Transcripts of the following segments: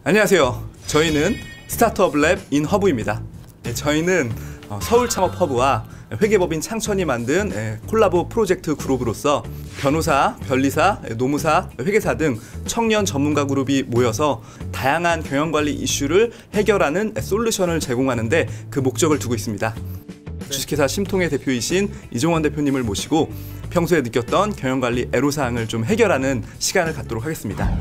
안녕하세요. 저희는 스타트업 랩 인 허브입니다. 저희는 서울 창업 허브와 회계법인 창천이 만든 콜라보 프로젝트 그룹으로서 변호사, 변리사, 노무사, 회계사 등 청년 전문가 그룹이 모여서 다양한 경영관리 이슈를 해결하는 솔루션을 제공하는 데 그 목적을 두고 있습니다. 주식회사 심통의 대표이신 이종원 대표님을 모시고 평소에 느꼈던 경영관리 애로사항을 좀 해결하는 시간을 갖도록 하겠습니다.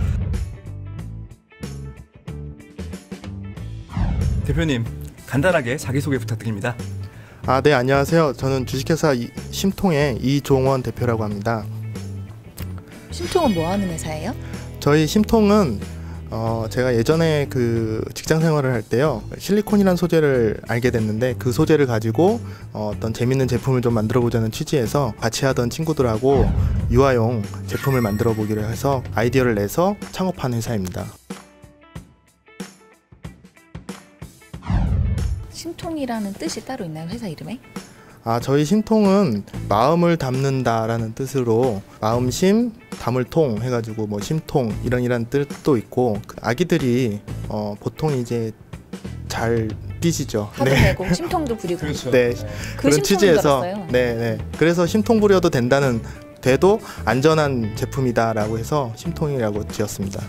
대표님, 간단하게 자기소개 부탁드립니다. 네, 안녕하세요. 저는 주식회사 심통의 이종원 대표라고 합니다. 심통은 뭐 하는 회사예요? 저희 심통은 제가 예전에 그 직장 생활을 할 때요, 실리콘이라는 소재를 알게 됐는데 그 소재를 가지고 어떤 재밌는 제품을 좀 만들어 보자는 취지에서 같이 하던 친구들하고 유아용 제품을 만들어 보기로 해서 아이디어를 내서 창업한 회사입니다. 심통이라는 뜻이 따로 있나요, 회사 이름에? 저희 심통은 마음을 담는다라는 뜻으로 마음심, 담을 통 해가지고 뭐 심통 이런 뜻도 있고, 아기들이 보통 이제 잘 뛰시죠. 하도 내고 심통도 부리고. 그렇죠. 네, 그런 취지에서 네. 그래서 심통 부려도 돼도 안전한 제품이다라고 해서 심통이라고 지었습니다.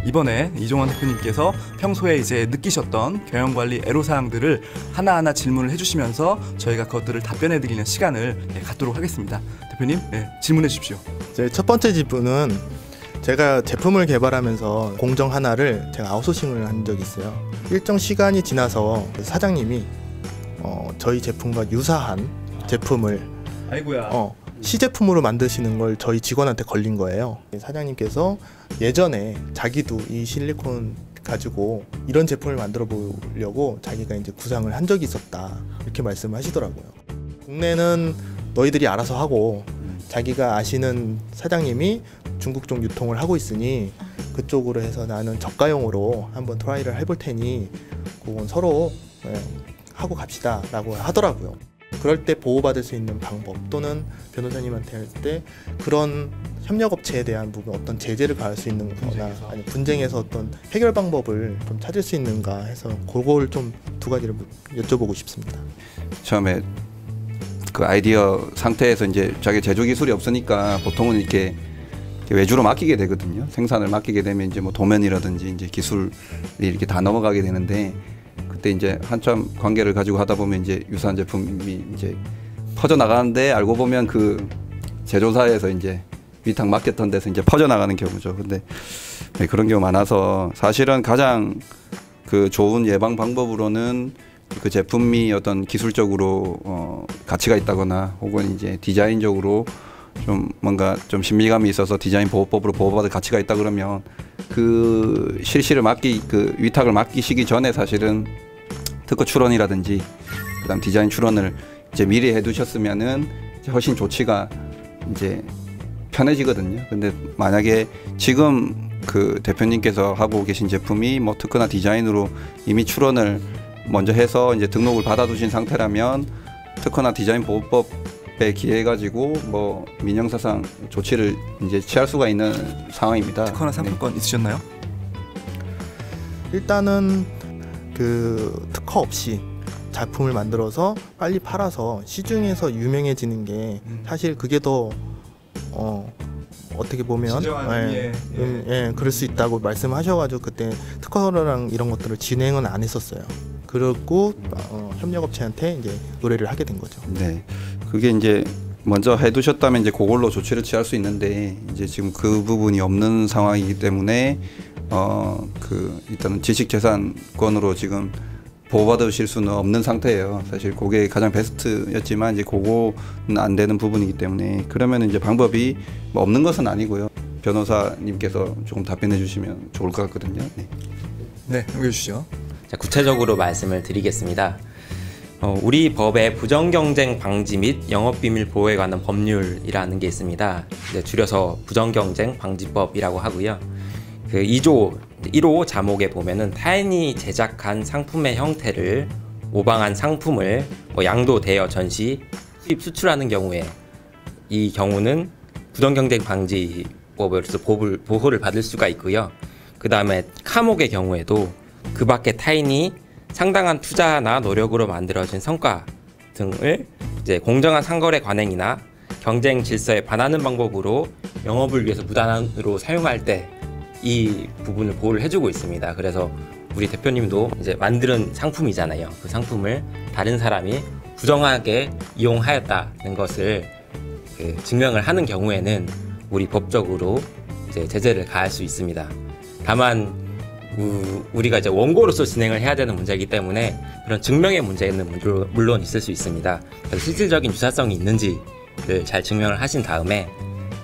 이번에 이종원 대표님께서 평소에 이제 느끼셨던 경영관리 애로사항들을 하나하나 질문을 해주시면서 저희가 그것들을 답변해드리는 시간을 갖도록 하겠습니다. 대표님, 질문해 주십시오. 첫 번째 질문은 제가 제품을 개발하면서 공정 하나를 제가 아웃소싱을 한 적이 있어요. 일정 시간이 지나서 사장님이 저희 제품과 유사한 제품을 아이고야. 시제품으로 만드시는 걸 저희 직원한테 걸린 거예요. 사장님께서 예전에 자기도 이 실리콘 가지고 이런 제품을 만들어 보려고 자기가 이제 구상을 한 적이 있었다, 이렇게 말씀을 하시더라고요. 국내는 너희들이 알아서 하고 자기가 아시는 사장님이 중국 쪽 유통을 하고 있으니 그쪽으로 해서 나는 저가용으로 한번 트라이를 해볼 테니 그건 서로 하고 갑시다 라고 하더라고요. 그럴 때 보호받을 수 있는 방법, 또는 변호사님한테 할 때 그런 협력업체에 대한 부분 어떤 제재를 가할 수 있는 거나 아니 분쟁에서 어떤 해결 방법을 좀 찾을 수 있는가 해서 그걸 좀 두 가지를 여쭤보고 싶습니다. 처음에 그 아이디어 상태에서 이제 자기 제조 기술이 없으니까 보통은 이렇게 외주로 맡기게 되거든요. 생산을 맡기게 되면 이제 뭐 도면이라든지 이제 기술이 이렇게 다 넘어가게 되는데, 그때 이제 한참 관계를 가지고 하다 보면 이제 유사한 제품이 이제 퍼져 나가는데 알고 보면 그 제조사에서 이제 위탁 맡겼던 데서 이제 퍼져 나가는 경우죠. 근데 그런 경우 많아서 사실은 가장 그 좋은 예방 방법으로는 그 제품이 어떤 기술적으로 가치가 있다거나 혹은 이제 디자인적으로 좀 뭔가 좀 신비감이 있어서 디자인 보호법으로 보호받을 가치가 있다 그러면 그 실시를 그 위탁을 맡기시기 전에 사실은 특허 출원이라든지 그다음 디자인 출원을 이제 미리 해두셨으면은 훨씬 조치가 이제 편해지거든요. 근데 만약에 지금 그 대표님께서 하고 계신 제품이 뭐 특허나 디자인으로 이미 출원을 먼저 해서 이제 등록을 받아두신 상태라면 특허나 디자인 보호법에 기해 가지고 뭐 민형사상 조치를 이제 취할 수가 있는 상황입니다. 특허나 상품권 있으셨나요? 일단은 그 특허 없이 작품을 만들어서 빨리 팔아서 시중에서 유명해지는 게 사실 그게 더 어떻게 보면 그럴 수 있다고 말씀하셔가지고 그때 특허랑 이런 것들을 진행은 안 했었어요. 그리고 협력업체한테 이제 의뢰를 하게 된 거죠. 네, 그게 이제 먼저 해두셨다면 이제 그걸로 조치를 취할 수 있는데 이제 지금 그 부분이 없는 상황이기 때문에 그 일단은 지식재산권으로 지금 보호받으실 수는 없는 상태예요. 사실 그게 가장 베스트였지만 이제 그거는 안 되는 부분이기 때문에, 그러면 이제 방법이 뭐 없는 것은 아니고요. 변호사님께서 조금 답변해 주시면 좋을 것 같거든요. 네, 넘겨주시죠. 자, 구체적으로 말씀을 드리겠습니다. 우리 법의 부정경쟁 방지 및 영업비밀 보호에 관한 법률이라는 게 있습니다. 줄여서 부정경쟁 방지법이라고 하고요. 그 2조 1호 자목에 보면은 타인이 제작한 상품의 형태를 모방한 상품을 양도, 대여, 전시, 수입, 수출하는 경우에 이 경우는 부정경쟁 방지법으로서 보호를 받을 수가 있고요. 그 다음에 카목의 경우에도 그 밖에 타인이 상당한 투자나 노력으로 만들어진 성과 등을 이제 공정한 상거래 관행이나 경쟁 질서에 반하는 방법으로 영업을 위해서 무단으로 사용할 때 이 부분을 보호를 해주고 있습니다. 그래서 우리 대표님도 이제 만드는 상품이잖아요. 그 상품을 다른 사람이 부정하게 이용하였다는 것을 증명을 하는 경우에는 우리 법적으로 이제 제재를 가할 수 있습니다. 다만 우리가 이제 원고로서 진행을 해야 되는 문제이기 때문에 그런 증명의 문제는 물론 있을 수 있습니다. 그래서 실질적인 유사성이 있는지를 잘 증명을 하신 다음에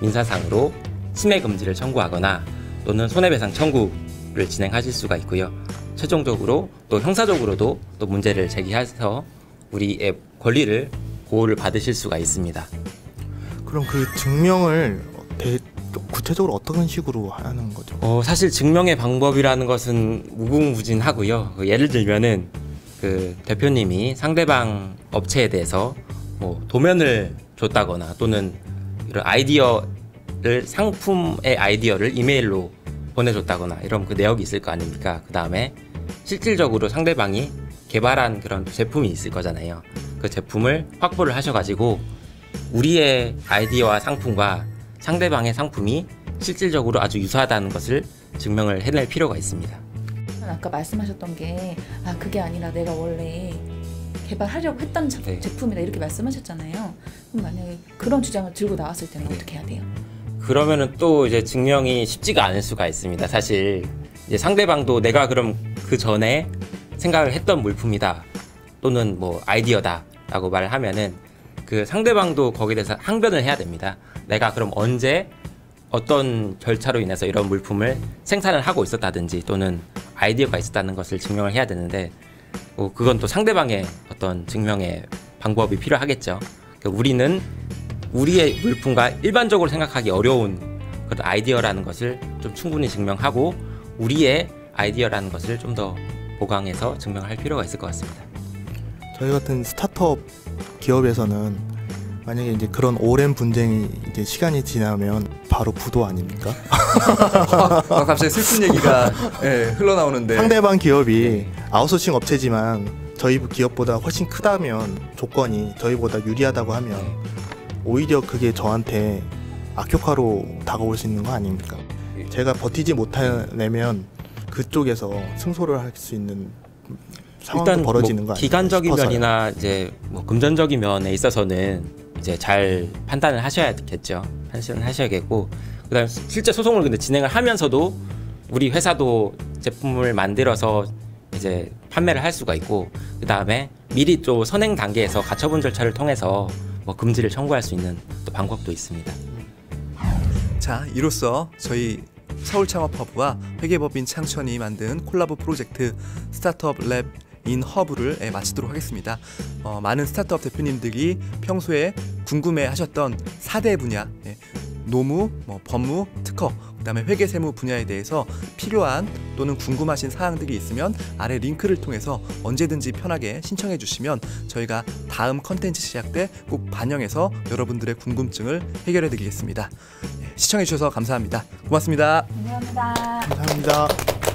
민사상으로 침해 금지를 청구하거나 또는 손해배상 청구를 진행하실 수가 있고요. 최종적으로 또 형사적으로도 또 문제를 제기해서 우리의 권리를 보호를 받으실 수가 있습니다. 그럼 그 증명을 구체적으로 어떤 식으로 하는 거죠? 사실 증명의 방법이라는 것은 무궁무진하고요. 예를 들면은 그 대표님이 상대방 업체에 대해서 뭐 도면을 줬다거나 또는 이런 상품의 아이디어를 이메일로 보내줬다거나 이런 그 내역이 있을 거 아닙니까? 그 다음에 실질적으로 상대방이 개발한 그런 제품이 있을 거잖아요. 그 제품을 확보를 하셔가지고 우리의 아이디어와 상품과 상대방의 상품이 실질적으로 아주 유사하다는 것을 증명을 해낼 필요가 있습니다. 아까 말씀하셨던 게 그게 아니라 내가 원래 개발하려고 했던 네. 제품이다 이렇게 말씀하셨잖아요. 그럼 만약에 그런 주장을 들고 나왔을 때는 어떻게 해야 돼요? 그러면은 또 이제 증명이 쉽지가 않을 수가 있습니다. 사실 이제 상대방도 내가 그럼 그 전에 생각을 했던 물품이다 또는 뭐 아이디어다라고 말을 하면은 그 상대방도 거기에 대해서 항변을 해야 됩니다. 내가 그럼 언제 어떤 절차로 인해서 이런 물품을 생산을 하고 있었다든지 또는 아이디어가 있었다는 것을 증명을 해야 되는데 그건 또 상대방의 어떤 증명의 방법이 필요하겠죠. 그러니까 우리는 우리의 물품과 일반적으로 생각하기 어려운 그런 아이디어라는 것을 좀 충분히 증명하고 우리의 아이디어라는 것을 좀 더 보강해서 증명할 필요가 있을 것 같습니다. 저희 같은 스타트업 기업에서는 만약에 이제 그런 오랜 분쟁이 이제 시간이 지나면 바로 부도 아닙니까? 갑자기 슬픈 얘기가 흘러나오는데 상대방 기업이 아웃소싱 업체지만 저희 기업보다 훨씬 크다면 조건이 저희보다 유리하다고 하면 오히려 그게 저한테 악효과로 다가올 수 있는 거 아닙니까? 제가 버티지 못하면 그쪽에서 승소를 할 수 있는 상황도 일단 벌어지는 거 아니에요? 기간적인 싶어서요. 면이나 이제 뭐 금전적인 면에 있어서는 이제 잘 판단을 하셔야겠죠. 판단을 하셔야겠고 그다음 실제 소송을 근데 진행을 하면서도 우리 회사도 제품을 만들어서 이제 판매를 할 수가 있고 그다음에 미리 또 선행 단계에서 가처분 절차를 통해서 뭐 금지를 청구할 수 있는 또 방법도 있습니다. 자, 이로써 저희 서울창업허브와 회계법인 창천이 만든 콜라보 프로젝트 스타트업 랩 인 허브를 마치도록 하겠습니다. 많은 스타트업 대표님들이 평소에 궁금해하셨던 4대 분야, 노무, 법무, 특허, 그다음에 회계 세무 분야에 대해서 필요한 또는 궁금하신 사항들이 있으면 아래 링크를 통해서 언제든지 편하게 신청해 주시면 저희가 다음 컨텐츠 시작 때 꼭 반영해서 여러분들의 궁금증을 해결해 드리겠습니다. 시청해 주셔서 감사합니다. 고맙습니다. 감사합니다. 감사합니다.